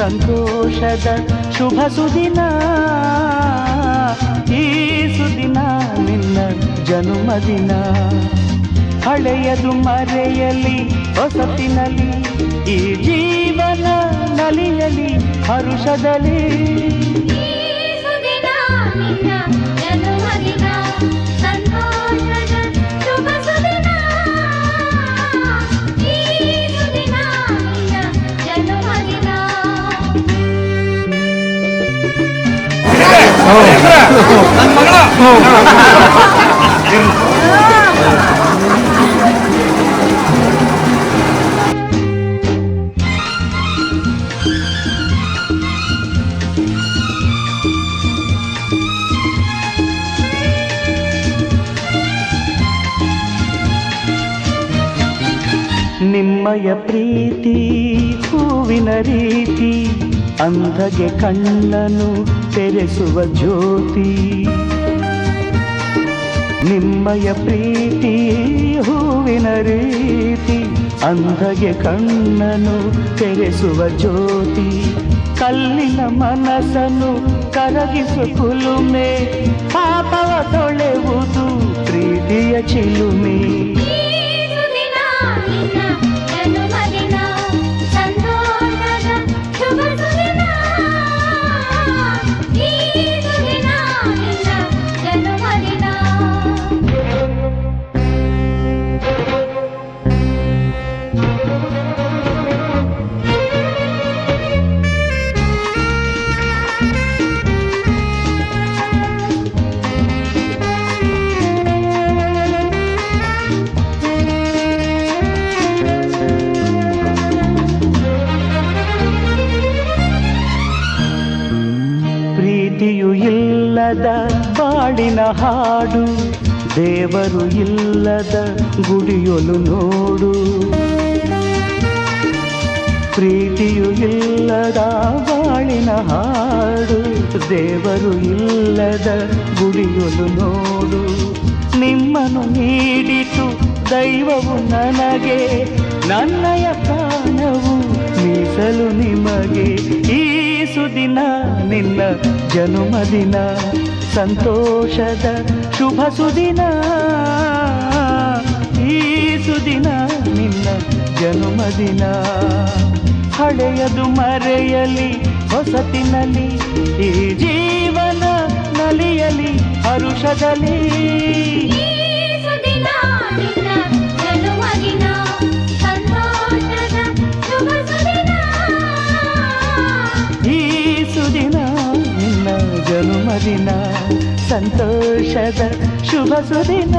ಸಂತೋಷದ ಶುಭ ಸುದಿನ. ಈ ಸುದಿನ ನಿನ್ನ ಜನುಮದಿನ. ಹಳೆಯದು ಮರೆಯಲಿ ಹೊಸತಿನಲಿ, ಈ ಜೀವನ ನಲಿಯಲಿ ಹರುಷದಲ್ಲಿ. ನಿಮ್ಮಯ ಪ್ರೀತಿ ಹೂವಿನ ರೀತಿ, ಅಂಧಗೆ ಕಣ್ಣನು ತೆರೆಸುವ ಜ್ಯೋತಿ. ನಿಮ್ಮಯ ಪ್ರೀತಿ ಹೂವಿನ ರೀತಿ, ಅಂಧಗೆ ಕಣ್ಣನು ತೆರೆಸುವ ಜ್ಯೋತಿ. ಕಲ್ಲಿನ ಮನಸ್ಸನ್ನು ಕರಗಿಸು ಕುಲುಮೆ, ಪಾಪವ ತೊಳೆವುದು ಪ್ರೀತಿಯ ಚಿಲುಮೆ. ಪ್ರೀತಿಯು ಇಲ್ಲದ ಬಾಳಿನ ಹಾಡು, ದೇವರು ಇಲ್ಲದ ಗುಡಿಯೊಲು ನೋಡು. ಪ್ರೀತಿಯು ಇಲ್ಲದ ಬಾಳಿನ ಹಾಡು, ದೇವರು ಇಲ್ಲದ ಗುಡಿಯೊಲು ನೋಡು. ನಿಮ್ಮನ್ನು ನೀಡಿತು ದೈವವು ನನಗೆ, ನನ್ನಯ ಪ್ರಾಣವು ಮೀಸಲು ನಿಮಗೆ. ಈ ಸುದಿನ ನಿನ್ನ ಜನುಮದಿನ, ಸಂತೋಷದ ಶುಭ ಸುದಿನ. ಈ ಸುದಿನ ನಿನ್ನ ಜನುಮದಿನ. ಹಳೆಯದು ಮರೆಯಲಿ ಹೊಸತಿನಲಿ, ಈ ಜೀವನ ನಲಿಯಲಿ ಹರುಷದಲ್ಲಿ. ಈ ಸುದಿನ ನಿನ್ನ ಜನುಮದಿನ, ಸಂತೋಷದ ಶುಭ ಸುದಿನ.